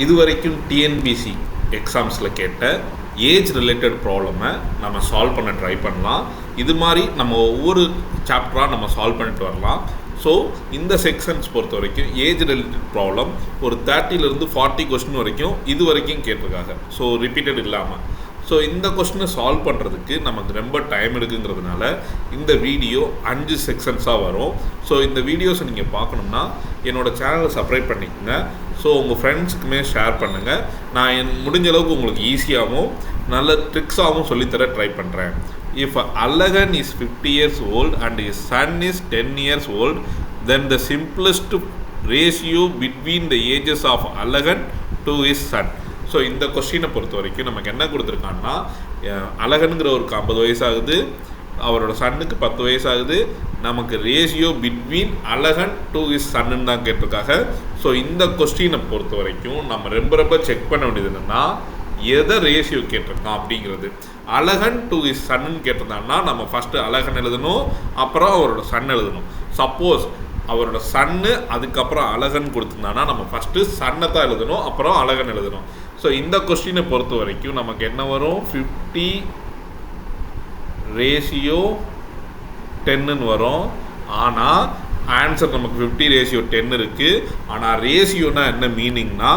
இதுவரைக்கும் டிஎன்பிசி எக்ஸாம்ஸில் கேட்ட age related ப்ராப்ளமை நம்ம சால்வ் பண்ண ட்ரை பண்ணலாம். இது மாதிரி நம்ம ஒவ்வொரு சாப்டராக நம்ம சால்வ் பண்ணிட்டு வரலாம். ஸோ இந்த செக்ஷன்ஸ் பொறுத்த வரைக்கும் ஏஜ் ரிலேட்டட் ப்ராப்ளம் ஒரு 30லேருந்து 40 கொஸ்டின் வரைக்கும் இது வரைக்கும் கேட்டிருக்காங்க. ஸோ ரிப்பீட்டட் இல்லாமல். ஸோ இந்த கொஸ்டினை சால்வ் பண்ணுறதுக்கு நமக்கு ரொம்ப டைம் எடுக்குங்கிறதுனால இந்த வீடியோ 5 செக்ஷன்ஸாக வரும். ஸோ இந்த வீடியோஸை நீங்கள் பார்க்கணும்னா என்னோடய சேனலை சப்ஸ்கிரைப் பண்ணிக்கோங்க. ஸோ உங்கள் ஃப்ரெண்ட்ஸுக்குமே ஷேர் பண்ணுங்கள். நான் முடிஞ்ச அளவுக்கு உங்களுக்கு ஈஸியாகவும் நல்ல ட்ரிக்ஸாகவும் சொல்லித்தர ட்ரை பண்ணுறேன். If Alagan is 50 years old and his son is 10 years old, then the simplest ratio between the ages of Alagan to his son. So இந்த கொஸ்டினை பொறுத்த வரைக்கும் நமக்கு என்ன கொடுத்துருக்காங்கன்னா, அழகனுங்கிற ஒரு 50 வயசாகுது, அவரோட சன்னுக்கு 10 வயசாகுது, நமக்கு ரேஷியோ பிட்வீன் அழகன் டு இஸ் சன்னு தான் கேட்டிருக்காங்க. ஸோ இந்த கொஸ்டினை பொறுத்த வரைக்கும் நம்ம ரொம்ப செக் பண்ண வேண்டியது என்னென்னா, எதை ரேஷியோ கேட்டிருக்கான் அப்படிங்கிறது. அழகன் டு இஸ் சன்னு கேட்டிருந்தாங்கன்னா நம்ம ஃபஸ்ட்டு அழகன் எழுதணும், அப்புறம் அவரோட சன் எழுதணும். சப்போஸ் அவரோட சன்னு அதுக்கப்புறம் அழகன் கொடுத்துருந்தாங்கன்னா நம்ம ஃபஸ்ட்டு சன்னை தான் எழுதணும், அப்புறம் அழகன் எழுதணும். ஸோ இந்த கொஸ்டினை பொறுத்த வரைக்கும் நமக்கு என்ன வரும், 50 ரேஷியோ 10ன்னு வரும். ஆனால் ஆன்சர் நமக்கு 50 ரேஷியோ 10 இருக்குது. ஆனால் ரேஷியோனா என்ன மீனிங்னா,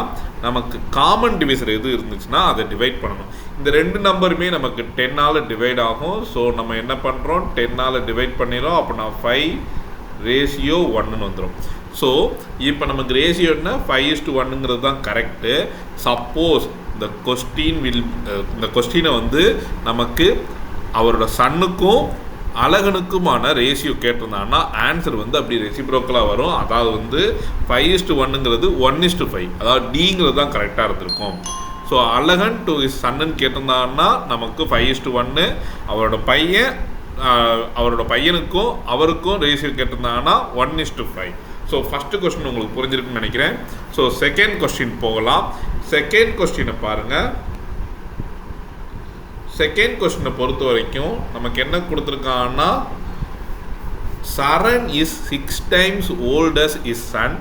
நமக்கு காமன் டிவைசர் எது இருந்துச்சுன்னா அதை டிவைட் பண்ணணும். இந்த 2 நம்பருமே நமக்கு 10ஆல் டிவைட் ஆகும். ஸோ நம்ம என்ன பண்ணுறோம், 10ஆல் டிவைட் பண்ணிடுறோம். அப்போ நான் 5 ரேஷியோ 1ன்னு வந்துடும். ஸோ இப்போ நமக்கு ரேஷியோன்னா 5:1ங்கிறது தான் கரெக்டு. சப்போஸ் இந்த கொஸ்டினை வந்து நமக்கு அவரோட சன்னுக்கும் அழகனுக்குமான ரேஷியோ கேட்டிருந்தாங்கன்னா ஆன்சர் வந்து அப்படி ரெசிப்ரோக்கலாக வரும். அதாவது வந்து 5:1ங்கிறது 1:5, அதாவது டிங்கிறது தான் கரெக்டாக இருந்திருக்கும். ஸோ அழகன் டு இஸ் சன்னுன்னு கேட்டிருந்தாங்கன்னா நமக்கு 5:1, அவரோட பையனுக்கும் அவருக்கும் ரேஷியோ கேட்டிருந்தாங்கன்னா 1:5. ஸோ ஃபஸ்ட்டு கொஸ்டின் உங்களுக்கு புரிஞ்சிருக்குன்னு நினைக்கிறேன். ஸோ செகண்ட் கொஸ்டின் போகலாம். செகண்ட் கொஸ்டினை பாருங்கள். செகண்ட் கொஸ்டினை பொறுத்த வரைக்கும் நமக்கு என்ன கொடுத்துருக்காங்கன்னா, சரண் is 6 times old as his son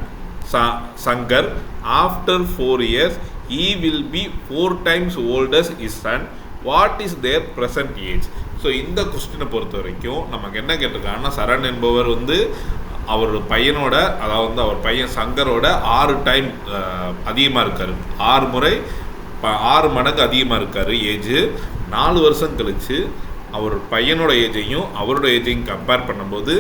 Sankar. After 4 years he will be 4 times old as his son. What is their present age? So இந்த கொஸ்டினை பொறுத்த வரைக்கும் நமக்கு என்ன கேட்டிருக்காங்கன்னா, சரண் என்பவர் வந்து அவரோட பையனோட, அதாவது வந்து அவர் பையன் சங்கரோட 6 டைம் அதிகமாக இருக்கார். 6 மடங்கு அதிகமாக இருக்கார் ஏஜ். 4 வருஷம் கழித்து அவர் பையனோட ஏஜையும் அவரோட ஏஜையும் கம்பேர் பண்ணும்போது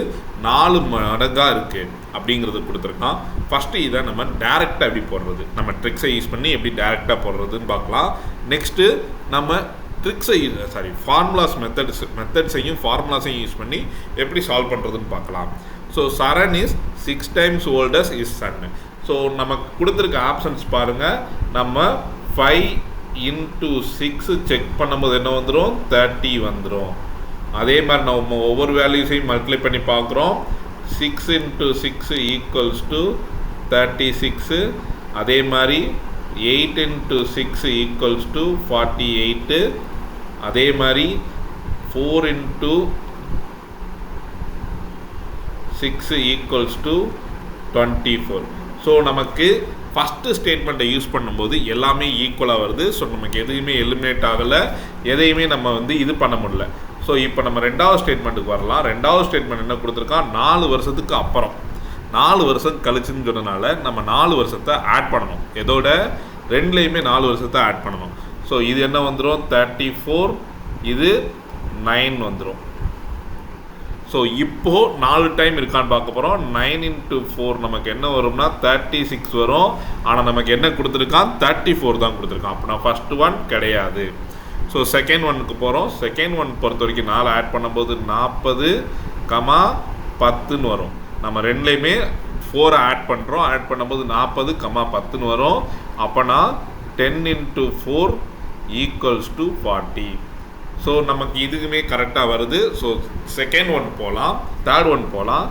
4 மடங்காக இருக்குது அப்படிங்கிறது கொடுத்துருக்கான். ஃபஸ்ட்டு இதை நம்ம டேரெக்டாக எப்படி போடுறது, நம்ம ட்ரிக்ஸை யூஸ் பண்ணி எப்படி டேரெக்டாக போடுறதுன்னு பார்க்கலாம். நெக்ஸ்ட்டு நம்ம மெத்தட்ஸையும் ஃபார்முலாஸையும் யூஸ் பண்ணி எப்படி சால்வ் பண்ணுறதுன்னு பார்க்கலாம். So Charan is 6 times old as his son. So நமக்கு கொடுத்துருக்க ஆப்ஷன்ஸ் பாருங்கள். நம்ம 5 into 6 செக் பண்ணும்போது என்ன வந்துடும், 30 வந்துடும். அதே மாதிரி நம்ம ஒவ்வொரு வேல்யூஸையும் மல்டிப்ளை பண்ணி பார்க்குறோம். 6 into 6 = 36. அதே மாதிரி 8 into 6 = 48. அதே மாதிரி 4 into 6 = 24. ஸோ நமக்கு ஃபஸ்ட்டு ஸ்டேட்மெண்ட்டை யூஸ் பண்ணும்போது எல்லாமே ஈக்குவலாக வருது. ஸோ நமக்கு எதுவுமே எலிமினேட் ஆகலை, எதையுமே நம்ம வந்து இது பண்ண முடியல. ஸோ இப்போ நம்ம 2வது ஸ்டேட்மெண்ட்டுக்கு வரலாம். 2வது ஸ்டேட்மெண்ட் என்ன கொடுத்துருக்கான், 4 வருஷத்துக்கு அப்புறம் 4 வருஷம் கழிச்சுன்னு சொன்னனால நம்ம 4 வருஷத்தை ஆட் பண்ணணும். எதோட 2லேயுமே 4 வருஷத்தை ஆட் பண்ணணும். ஸோ இது என்ன வந்துடும், 34, இது 9 வந்துடும். ஸோ இப்போது 4 டைம் இருக்கான்னு பார்க்க போகிறோம். 9 into 4 நமக்கு என்ன வரும்னா 36 வரும். ஆனால் நமக்கு என்ன கொடுத்துருக்கான், 34 தான் கொடுத்துருக்கான். அப்போ நான் ஃபஸ்ட்டு ஒன் கிடையாது. ஸோ செகண்ட் ஒனுக்கு போகிறோம். செகண்ட் ஒன் பொறுத்த வரைக்கும் 4 ஆட் பண்ணும்போது 40, 10ன்னு வரும். நம்ம 2லேயுமே 4 ஆட் பண்ணுறோம். ஆட் பண்ணும்போது 40, 10ன்னு வரும். அப்போனா 10 into 4 = 40. ஸோ நமக்கு இதுக்குமே கரெக்டாக வருது. ஸோ செகண்ட் ஒன் போகலாம். தேர்ட் ஒன் போகலாம்.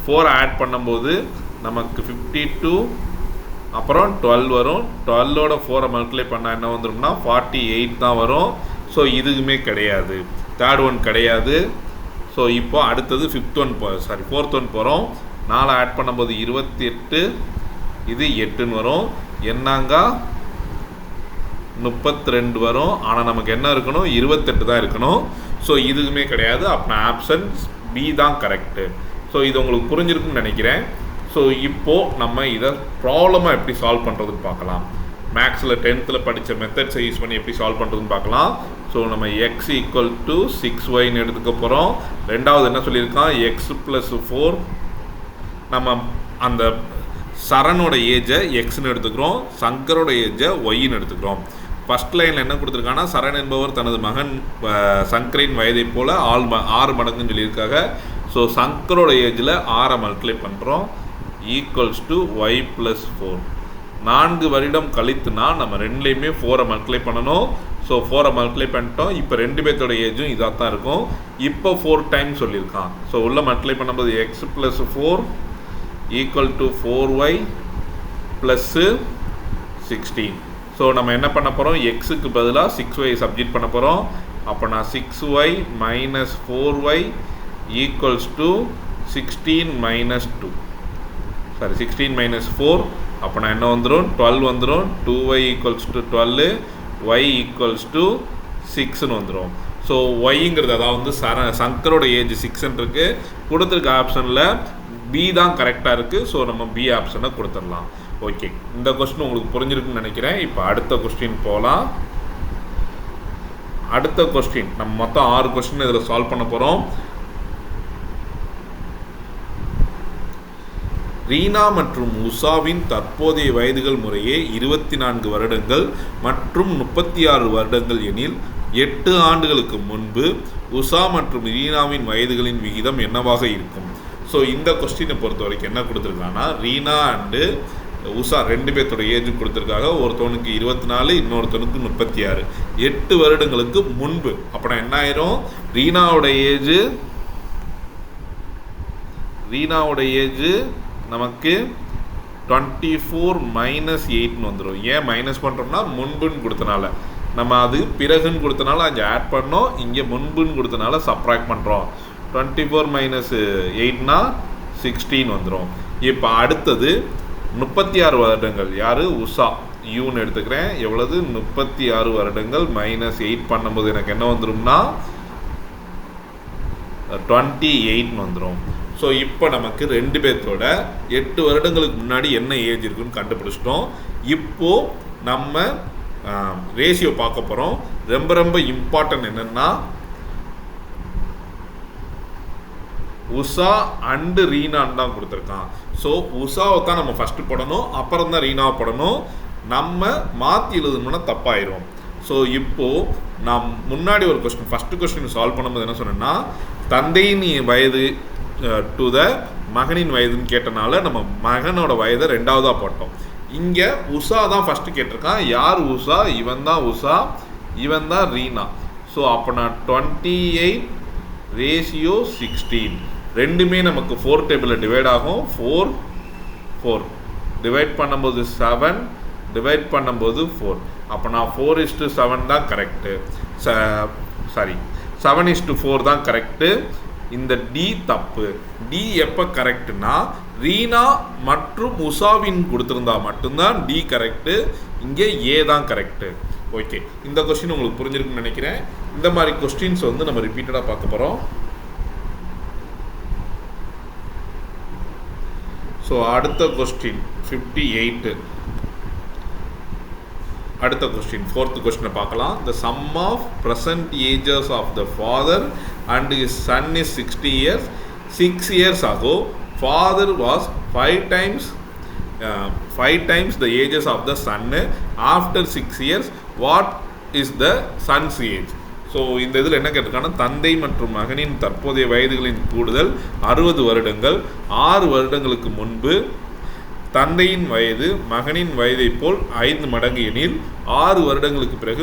4 ஆட் பண்ணும்போது நமக்கு 52, அப்புறம் 12 வரும். 12ஓட 4 மல்டிப்ளை பண்ணால் என்ன வந்துடும்னா 48 தான் வரும். ஸோ இதுக்குமே கிடையாது, தேர்ட் ஒன் கிடையாது. ஸோ இப்போ அடுத்தது ஃபோர்த் ஒன் போகிறோம். 4 ஆட் பண்ணும்போது 28, இது 8ன்னு வரும். என்னங்க 32 வரும். ஆனால் நமக்கு என்ன இருக்கணும், 28 தான் இருக்கணும். ஸோ இதுவுமே கிடையாது. அப்போ ஆப்ஷன்ஸ் பி தான் கரெக்டு. ஸோ இது உங்களுக்கு புரிஞ்சிருக்குன்னு நினைக்கிறேன். ஸோ இப்போது நம்ம இதை ப்ராப்ளமாக எப்படி சால்வ் பண்ணுறதுன்னு பார்க்கலாம். மேக்ஸில் 10th படித்த மெத்தட்ஸை யூஸ் பண்ணி எப்படி சால்வ் பண்ணுறதுன்னு பார்க்கலாம். ஸோ நம்ம x = 6y எடுத்துக்க போகிறோம். ரெண்டாவது என்ன சொல்லியிருக்கான், x + 4. நம்ம அந்த சரணோட ஏஜை எக்ஸ்ன்னு எடுத்துக்கிறோம், சங்கரோட ஏஜை ஒய்ன்னு எடுத்துக்கிறோம். ஃபர்ஸ்ட் லைனில் என்ன கொடுத்துருக்காங்கன்னா, சரண் என்பவர் தனது மகன் சங்கரின் வயதை போல் 6 மடங்குன்னு சொல்லியிருக்காங்க. ஸோ சங்கரோட ஏஜில் 6 மல்டிப்ளை பண்ணுறோம், ஈக்குவல்ஸ் டு y + 4. 4 வருடம் கழித்துனா நம்ம ரெண்டுலேயுமே 4 மல்டிப்ளை பண்ணணும். ஸோ 4 மல்டிப்ளை பண்ணிட்டோம். இப்போ 2 பேர்த்தோட ஏஜும் இதாக தான் இருக்கும். இப்போ 4 டைம் சொல்லியிருக்கான். ஸோ உள்ள மல்டிப்ளை பண்ணும்போது x + 4 = 4y + 16. ஸோ நம்ம என்ன பண்ண போகிறோம், எக்ஸுக்கு பதிலாக 6y சப்ஜெக்ட் பண்ண போகிறோம். அப்போ நான் 6y - 4y = 16 - 2. சாரி, 16 - 4. அப்போ நான் என்ன வந்துடும், 12 வந்துடும். 2y = 12, y = 6ன்னு வந்துடும். ஸோ ஒய்ங்கிறது அதாவது சங்கரோட ஏஜ் 6 இருக்கு. கொடுத்துருக்க ஆப்ஷனில் பி தான் கரெக்டாக இருக்குது. ஸோ நம்ம பி ஆப்ஷனை கொடுத்துடலாம். ஓகே, இந்த கொஸ்டின் உங்களுக்கு புரிஞ்சிருக்குன்னு நினைக்கிறேன். இப்போ அடுத்த கொஸ்டின் போகலாம். அடுத்த கொஸ்டின் நம்ம மொத்தம் 6 கொஸ்டின் இதில் சால்வ் பண்ண போகிறோம். ரீனா மற்றும் உஷாவின் தற்போதைய வயதுகள் முறையே 24 வருடங்கள் மற்றும் 36 வருடங்கள் எனில் 8 ஆண்டுகளுக்கு முன்பு உஷா மற்றும் ரீனாவின் வயதுகளின் விகிதம் என்னவாக இருக்கும்? ஸோ இந்த கொஸ்டினை பொறுத்த வரைக்கும் என்ன கொடுத்துருக்காங்கன்னா, ரீனா அண்டு உஷா 2 பேர்த்தோட ஏஜ் கொடுத்துருக்காங்க. ஒருத்தவனுக்கு 24, இன்னொருத்தவனுக்கு 36. 8 வருடங்களுக்கு முன்பு. அப்படின்னா என்ன ஆயிரும், ரீனாவோட ஏஜ் நமக்கு 24 - 8ன்னு வந்துடும். ஏன் மைனஸ் பண்ணுறோம்னா, முன்புன்னு கொடுத்தனால. நம்ம அது பிறகுன்னு கொடுத்தனால அங்கே ஆட் பண்ணோம், இங்கே முன்புன்னு கொடுத்தனால சப்ராக்ட் பண்ணுறோம். 24 - 8னா 16 வந்துடும். இப்போ அடுத்தது 36 வருடங்கள். யார், உஷா, யூன்னு எடுத்துக்கிறேன். எவ்வளவு, 36 வருடங்கள் -8 பண்ணும்போது எனக்கு என்ன வந்துடும்னா 28 வந்துடும். ஸோ இப்போ நமக்கு 2 பேர்த்தோட 8 வருடங்களுக்கு முன்னாடி என்ன ஏஜ் இருக்குன்னு கண்டுபிடிச்சிட்டோம். இப்போது நம்ம ரேஷியோ பார்க்க போகிறோம். ரொம்ப ரொம்ப இம்பார்ட்டன்ட் என்னென்னா, உஷா அண்டு ரீனான்னு தான் கொடுத்துருக்கான். ஸோ உஷாவை தான் நம்ம ஃபஸ்ட்டு போடணும், அப்புறம் தான் ரீனாவை போடணும். நம்ம மாற்றி எழுதணும்னா தப்பாயிரும். ஸோ இப்போது நான் முன்னாடி ஒரு கொஸ்டின், ஃபஸ்ட்டு கொஸ்டின் சால்வ் பண்ணும்போது என்ன சொன்னேன்னா, தந்தையின் வயது டு த மகனின் வயதுன்னு கேட்டனால நம்ம மகனோட வயதை 2ஆவதாக போட்டோம். இங்கே உஷா தான் ஃபஸ்ட்டு கேட்டிருக்கான். யார் உஷா? இவன் தான் உஷா, இவன் தான் ரீனா. ஸோ அப்போ நான் 28 ரேஷியோ 16. ரெண்டுமே நமக்கு 4 டேபிளில் டிவைட் ஆகும். 4 டிவைட் பண்ணும்போது 7, டிவைட் பண்ணும்போது 4. அப்போ நான் 4:7 தான் கரெக்டு. சாரி, 7:4 தான் கரெக்டு. இந்த டி தப்பு. டி எப்போ கரெக்டுனா, ரீனா மற்றும் உஷாவின் கொடுத்துருந்தா மட்டும்தான் டி கரெக்டு. இங்கே ஏ தான் கரெக்டு. ஓகே, இந்த கொஸ்டின் உங்களுக்கு புரிஞ்சிருக்குன்னு நினைக்கிறேன். இந்த மாதிரி கொஸ்டின்ஸ் வந்து நம்ம ரிப்பீட்டடாக பார்க்க போகிறோம். ஸோ அடுத்த கொஸ்டின் 58. அடுத்த கொஸ்டின் 4th கொஸ்டினை பார்க்கலாம். The sum of present ages of the father and his son is 60 years. 6 years ago, father was 5 times the ages of the son. After 6 years, what is the son's age? So இந்த இதில் என்ன கேட்டிருக்காங்கன்னா, தந்தை மற்றும் மகனின் தற்போதைய வயதுகளின் கூடுதல் 60 வருடங்கள். 6 வருடங்களுக்கு முன்பு தந்தையின் வயது மகனின் வயதை போல் 5 மடங்கு எனில் 6 வருடங்களுக்கு பிறகு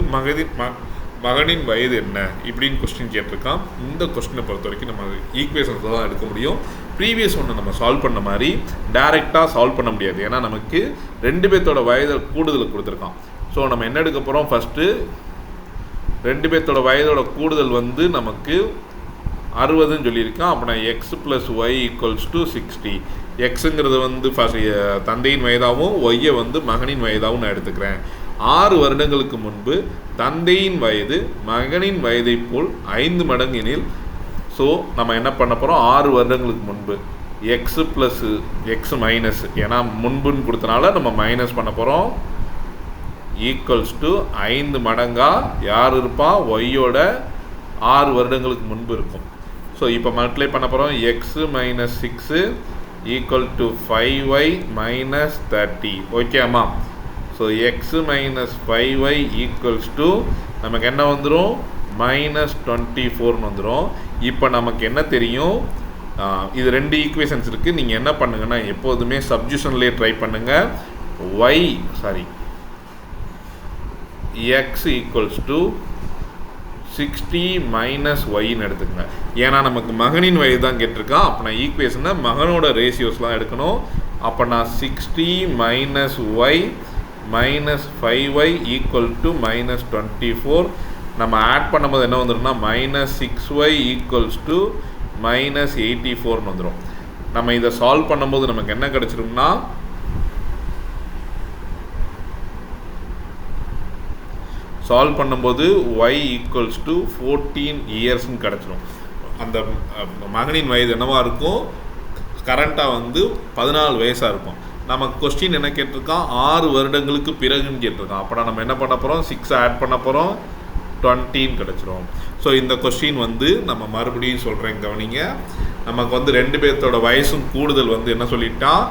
மகனின் வயது என்ன, இப்படின்னு கொஸ்டின் கேட்டிருக்கான். இந்த கொஸ்டினை பொறுத்த வரைக்கும் நம்ம ஈக்குவேஷன்ஸ் தான் எடுக்க முடியும். ப்ரீவியஸ் ஒன்று நம்ம சால்வ் பண்ண மாதிரி டைரெக்டாக சால்வ் பண்ண முடியாது. ஏன்னா நமக்கு 2 பேர்த்தோட வயதை கூடுதல் கொடுத்துருக்கான். ஸோ நம்ம என்ன எடுக்க போகிறோம், ஃபஸ்ட்டு 2 பேர்த்தோட வயதோட கூடுதல் வந்து நமக்கு 60ன்னு சொல்லியிருக்கான். அப்போ நான் x + y = 60. எக்ஸுங்கிறது வந்து ஃபஸ்ட் தந்தையின் வயதாகவும் ஒய்யை வந்து மகனின் வயதாகவும் நான் எடுத்துக்கிறேன். 6 வருடங்களுக்கு முன்பு தந்தையின் வயது மகனின் வயதை போல் 5 மடங்கு எனில், ஸோ நம்ம என்ன பண்ண போகிறோம், 6 வருடங்களுக்கு முன்பு எக்ஸு ப்ளஸ்ஸு எக்ஸ் மைனஸ், ஏன்னா முன்புன்னு கொடுத்தனால நம்ம மைனஸ் பண்ண போகிறோம், ஈக்குவல்ஸ் டு 5 மடங்காக யார் இருப்பா, ஒய்யோட 6 வருடங்களுக்கு முன்பு இருக்கும். ஸோ இப்போ மல்டிப்ளை பண்ண போகிறோம், x minus 6 equal to 5y minus 30. ஓகேம்மா? So x minus 5y equals to நமக்கு என்ன வந்துடும், மைனஸ் 24ன்னு வந்துடும். இப்போ நமக்கு என்ன தெரியும், இது 2 ஈக்குவேஷன்ஸ் இருக்குது. நீங்கள் என்ன பண்ணுங்கன்னா எப்போதுமே சப்ஜூஷன்லேயே ட்ரை பண்ணுங்கள். எக்ஸ் ஈக்குவல்ஸ் டு 60 மைனஸ் ஒய்ன்னு எடுத்துக்கங்க. ஏன்னா நமக்கு மகனின் வயது தான் கேட்டிருக்கான். அப்போ நான் ஈக்குவேஷனை மகனோட ரேஷியோஸ்லாம் எடுக்கணும். அப்போ நான் 60 minus y minus 5y equal to minus 24. நம்ம ஆட் பண்ணும்போது என்ன வந்துடும்னா minus 6y equals to minus 84ன்னு வந்துடும். நம்ம இதை சால்வ் பண்ணும்போது நமக்கு என்ன கிடச்சிரும்னா சால்வ் பண்ணும்போது y ஈக்குவல்ஸ் டு 14 இயர்ஸ்ன்னு கிடச்சிரும். அந்த மகனின் வயது என்னவாக இருக்கும், கரண்ட்டாக வந்து 14 வயசாக இருக்கும். நம்ம கொஸ்டின் என்ன கேட்டிருக்கான், 6 வருடங்களுக்கு பிறகுன்னு கேட்டிருக்கான். அப்போ நம்ம என்ன பண்ண போகிறோம், 6 ஆட் பண்ண போகிறோம், 20 கிடச்சிரும். ஸோ இந்த கொஸ்டின் வந்து நம்ம மறுபடியும் சொல்கிறேன் கவனிங்க. நமக்கு வந்து 2 பேர்த்தோட வயசும் கூடுதல் வந்து என்ன சொல்லிட்டான்,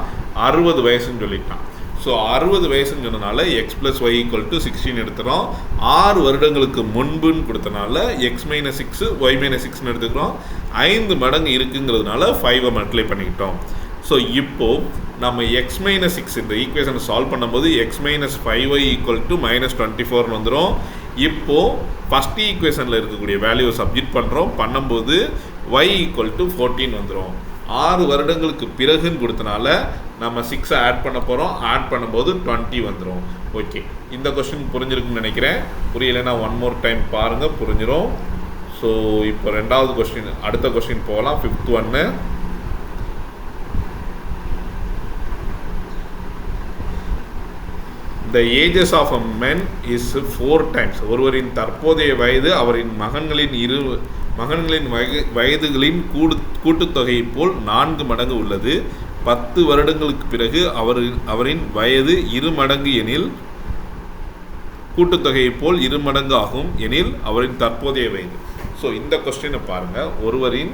60 வயசுன்னு சொல்லிட்டான். ஸோ 60 வயசுன்னு சொன்னனால x plus y equal to 16 எடுத்துகிறோம். 6 வருடங்களுக்கு முன்புன்னு கொடுத்தனால எக்ஸ் மைனஸ் 6 ஒய் மைனஸ் 6ன்னு எடுத்துக்கிறோம். 5 மடங்கு இருக்குங்கிறதுனால 5 மல்டிப்ளை பண்ணிக்கிட்டோம். ஸோ இப்போது நம்ம எக்ஸ் மைனஸ் 6 இந்த ஈக்குவேஷனை சால்வ் பண்ணும்போது x minus 5y equal to minus 24ன்னு வந்துடும். இப்போது ஃபஸ்ட் ஈக்குவேஷனில் இருக்கக்கூடிய வேல்யூவை சப்ஜெக்ட் பண்ணும்போது y ஈக்குவல் டு 14 வந்துடும். 6 வருடங்களுக்கு பிறகுன்னு கொடுத்தனால நம்ம 6 ஆட் பண்ண போகிறோம். ஆட் பண்ணும்போது 20 வந்துடும். ஓகே, இந்த கொஸ்டின் புரிஞ்சிருக்குன்னு நினைக்கிறேன். புரியலைன்னா 1 மோர் டைம் பாருங்கள், புரிஞ்சிடும். ஸோ இப்போ 2வது கொஸ்டின், அடுத்த கொஸ்டின் போகலாம். 5th ஒன்று. The ages of a man is 4 times. ஒருவரின் தற்போதைய வயது அவரின் மகன்களின் வயதுகளின் கூட்டுத்தொகையை போல் 4 மடங்கு உள்ளது. 10 வருடங்களுக்கு பிறகு அவரின் வயது 2 மடங்கு எனில், கூட்டுத்தொகையை போல் 2 மடங்கு ஆகும் எனில் அவரின் தற்போதைய வயது. ஸோ இந்த கொஸ்டினை பாருங்கள். ஒருவரின்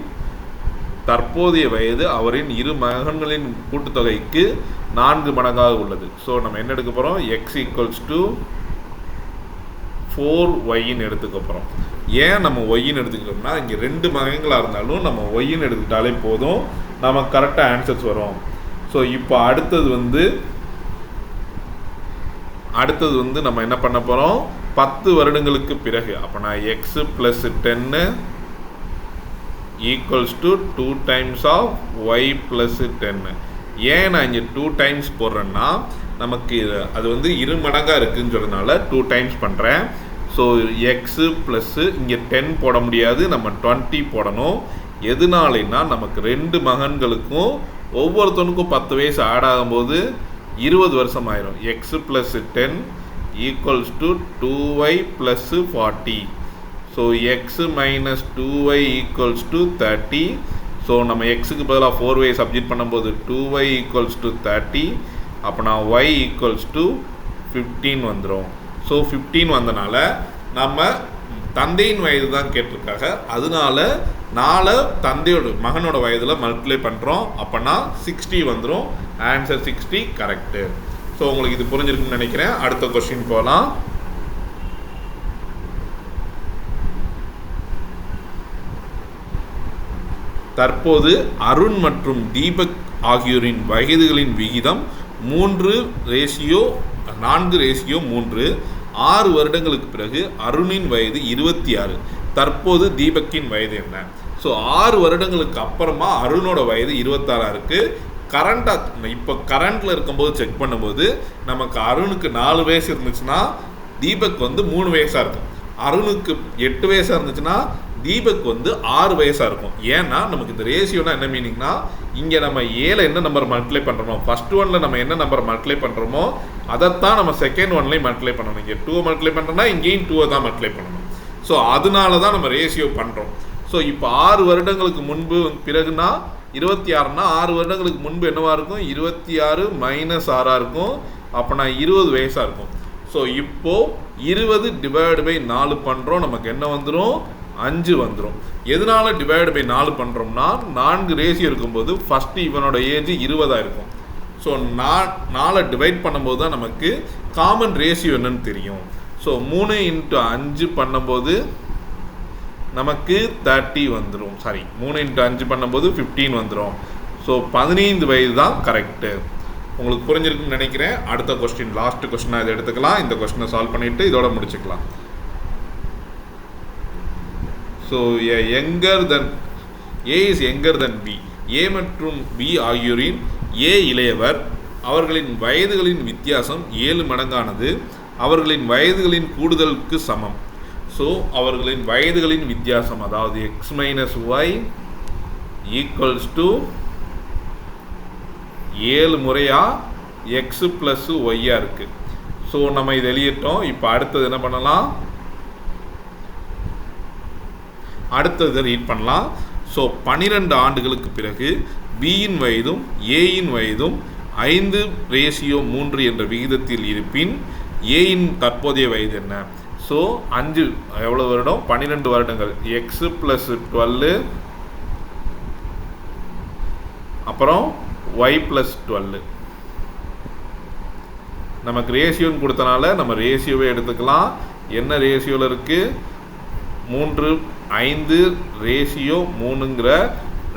தற்போதைய வயது அவரின் 2 மகன்களின் கூட்டுத்தொகைக்கு 4 மடங்காக உள்ளது. ஸோ நம்ம என்ன எடுக்க போகிறோம், எக்ஸ் ஈக்குவல்ஸ் டு 4yன்னு எடுத்துக்க போகிறோம். ஏன் நம்ம ஒய்ன்னு எடுத்துக்கிட்டோம்னா இங்கே 2 மகன்களாக இருந்தாலும் நம்ம ஒய்ன்னு எடுத்துக்கிட்டாலே போதும், நமக்கு கரெக்டாக ஆன்சர்ஸ் வரும். ஸோ இப்போ அடுத்தது வந்து நம்ம என்ன பண்ண போகிறோம், 10 வருடங்களுக்கு பிறகு. அப்போ நான் x plus 10 equals to 2 times of y plus 10. ஏன் நான் இங்கே 2 டைம்ஸ் போடுறேன்னா நமக்கு அது வந்து 2 மடங்காக இருக்குதுன்னு சொல்கிறதுனால 2 டைம்ஸ் பண்ணுறேன். ஸோ எக்ஸு ப்ளஸ்ஸு இங்கே 10 போட முடியாது, நம்ம 20 போடணும். எதுனாலன்னா நமக்கு 2 மகன்களுக்கும் ஒவ்வொருத்தனுக்கும் 10 வயசு ஆட் ஆகும்போது 20 வருஷம் ஆயிரும். X plus 10 equals to 2y plus 40. So x minus 2y equals to 30. So நம்ம எக்ஸுக்கு பதிலாக 4y சப்ஜெக்ட் பண்ணும்போது 2y ஈக்குவல்ஸ் டு 30. அப்போ நான் y ஈக்குவல்ஸ் டு 15 வந்துடும். ஸோ 15 வந்தனால நம்ம தந்தையின் வயது தான் கேட்டிருக்காங்க, அதனால 4 தந்தையோட மகனோட வயதில் மல்டிப்ளை பண்ணுறோம். அப்போனா 60 வந்துடும். Answer 60 correct. ஸோ உங்களுக்கு இது புரிஞ்சிருக்குன்னு நினைக்கிறேன். அடுத்த கொஸ்டின் போகலாம். தற்போது அருண் மற்றும் தீபக் ஆகியோரின் வயதுகளின் விகிதம் 4:3. 6 வருடங்களுக்கு பிறகு அருணின் வயது 26. தற்போது தீபக்கின் வயது என்ன? ஸோ 6 வருடங்களுக்கு அப்புறமா அருணோட வயது 26 இருக்குது. கரண்ட்டாக இப்போ கரண்ட்டில் இருக்கும்போது செக் பண்ணும்போது நமக்கு அருணுக்கு 4 வயசு இருந்துச்சுன்னா தீபக் வந்து 3 வயசாக இருக்கும். அருணுக்கு 8 வயசாக இருந்துச்சுன்னா தீபக் வந்து 6 வயசாக இருக்கும். ஏன்னா நமக்கு இந்த ரேஷியோனா என்ன மீனிங்னா, இங்கே நம்ம ஏல என்ன நம்பர் மல்டிப்ளை பண்ணுறோமோ, ஃபர்ஸ்ட் ஒன்ல நம்ம என்ன நம்பர் மல்டிப்ளை பண்ணுறோமோ அதைத்தான் நம்ம செகண்ட் ஒன்லையும் மல்டிப்ளை பண்ணணும். இங்கே 2 மல்டிப்ளை பண்ணுறோம்னா இங்கேயும் 2 தான் மல்டிப்ளை பண்ணணும். ஸோ அதனால தான் நம்ம ரேஷியோ பண்ணுறோம். ஸோ இப்போ 6 வருடங்களுக்கு முன்பு பிறகுனா 26னா 6 வருடங்களுக்கு முன்பு என்னவா இருக்கும், 26 மைனஸ் 6 இருக்கும். அப்போ நான் 20 வயசாக இருக்கும். ஸோ இப்போது 20 டிவைடு பை 4 பண்ணுறோம், நமக்கு என்ன வந்துடும், 5 வந்துடும். எதனால டிவைடு பை 4 பண்ணுறோம்னா 4 ரேஷியோ இருக்கும்போது ஃபஸ்ட்டு இவனோட ஏஜ் 20 இருக்கும். ஸோ 4 டிவைட் பண்ணும்போது தான் நமக்கு காமன் ரேஷியோ என்னன்னு தெரியும். ஸோ 3 × 5 பண்ணும்போது நமக்கு 30 வந்துடும். சாரி, 3 × 5 பண்ணும்போது 15 வந்துடும். ஸோ 15 வயது தான் கரெக்டு. உங்களுக்கு புரிஞ்சிருக்குன்னு நினைக்கிறேன். அடுத்த கொஸ்டின், லாஸ்ட் கொஸ்டினாக இதை எடுத்துக்கலாம். இந்த கொஸ்டினை சால்வ் பண்ணிவிட்டு இதோட முடிச்சுக்கலாம். So A is younger than B. A மற்றும் B ஆகியோரின் A இளையவர். அவர்களின் வயதுகளின் வித்தியாசம் 7 மடங்கானது. அவர்களின் வயதுகளின் கூடுதலுக்கு சமம். ஸோ அவர்களின் வயதுகளின் வித்தியாசம், அதாவது x minus y equals to 7 முறையாக எக்ஸு ப்ளஸ்ஸு ஒய்யாக இருக்குது. ஸோ நம்ம இதை எழுதிட்டோம். இப்போ அடுத்தது என்ன பண்ணலாம், அடுத்தது ரீட் பண்ணலாம். ஸோ 12 ஆண்டுகளுக்கு பிறகு பியின் வயதும் ஏயின் வயதும் 5:3 என்ற விகிதத்தில் இருப்பின் ஏயின் தற்போதைய வயது என்ன? ஸோ 5 எவ்வளோ வருடம், 12 வருடங்கள். எக்ஸு ப்ளஸ் 12 அப்புறம் ஒய் ப்ளஸ் 12. நமக்கு ரேஷியோன்னு கொடுத்தனால நம்ம ரேஷியோவே எடுத்துக்கலாம். என்ன ரேஷியோவில் இருக்குது, 3:5 ரேஷியோ 3ங்கிற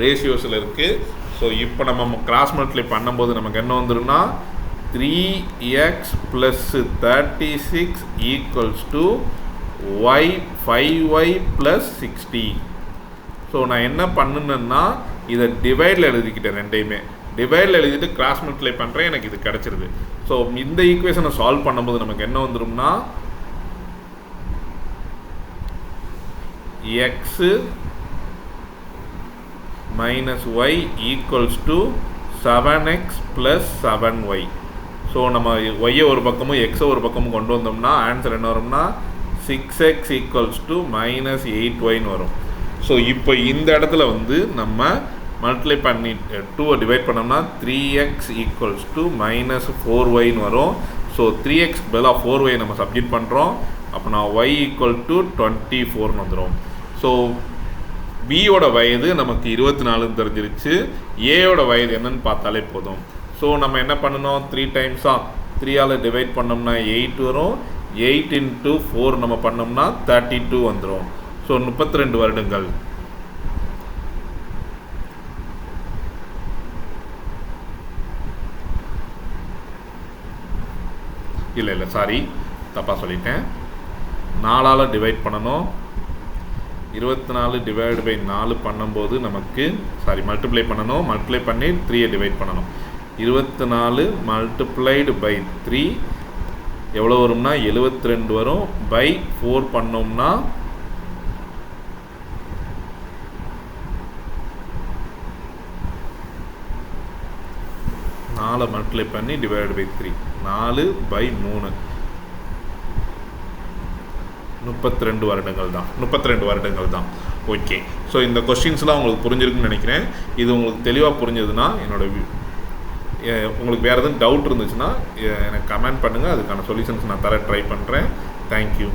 ரேஷியோஸில் இருக்குது. ஸோ இப்போ நம்ம கிராஸ் மல்டிப்ளை பண்ணும்போது நமக்கு என்ன வந்துடும்னா 3x + 36 equals to y 5y + 60. So நான் என்ன பண்ணுனேன்னா இதை டிவைடில் எழுதிக்கிட்டேன். ரெண்டையுமே டிவைடில் எழுதிட்டு கிராஸ் மல்டிப்ளை பண்ணுறேன், எனக்கு இது கிடச்சிருது. ஸோ இந்த ஈக்குவேஷனை சால்வ் பண்ணும்போது நமக்கு என்ன வந்துடும்னா x minus y equals to 7x + 7y. So நம்ம ஒய்யை ஒரு பக்கமும் எக்ஸை ஒரு பக்கமும் கொண்டு வந்தோம்னா ஆன்சர் என்ன வரும்னா 6x ஈக்குவல்ஸ் டு -8yன்னு வரும். ஸோ இப்போ இந்த இடத்துல வந்து நம்ம மல்டிப்ளை பண்ணி 2 டிவைட் பண்ணோம்னா 3x ஈக்குவல்ஸ் டு -4yன்னு வரும். ஸோ 3x பதிலாக 4y நம்ம சப்ஜெக்ட் பண்ணுறோம். அப்போ நான் y ஈக்குவல் டு 24ன்னு வந்துடும். ஸோ பியோட வயது நமக்கு 24ன்னு தெரிஞ்சிருச்சு. ஏயோட வயது என்னன்னு பார்த்தாலே போதும். ஸோ நம்ம என்ன பண்ணணும், 3 டைம்ஸாக 3ஆல் டிவைட் பண்ணோம்னா 8 வரும். 8 × 4 நம்ம பண்ணோம்னா 32 வந்துடும். ஸோ 32 வருடங்கள். இல்லை சாரி, தப்பாக சொல்லிட்டேன். 4ஆல் டிவைட் பண்ணணும். 24 டிவைட் பை 4 பண்ணும்போது நமக்கு மல்டிப்ளை பண்ணணும். மல்டிப்ளை பண்ணி 3ஐ டிவைட் பண்ணணும். 24 மல்டிப்ளைடு பை 3 எவ்வளோ வரும்னா 72 வரும். பை 4 பண்ணோம்னா 4 மல்டிப்ளை பண்ணி டிவைட் பை 3 4/3 32 வருடங்கள் தான். ஓகே, ஸோ இந்த கொஸ்டின்ஸ்லாம் உங்களுக்கு புரிஞ்சிருக்குன்னு நினைக்கிறேன். இது உங்களுக்கு தெளிவாக புரிஞ்சதுன்னா உங்களுக்கு வேறு எதுவும் டவுட் இருந்துச்சுன்னா எனக்கு கமெண்ட் பண்ணுங்கள். அதுக்கான சொல்யூஷன்ஸ் நான் ட்ரை பண்ணுறேன். தேங்க்யூ.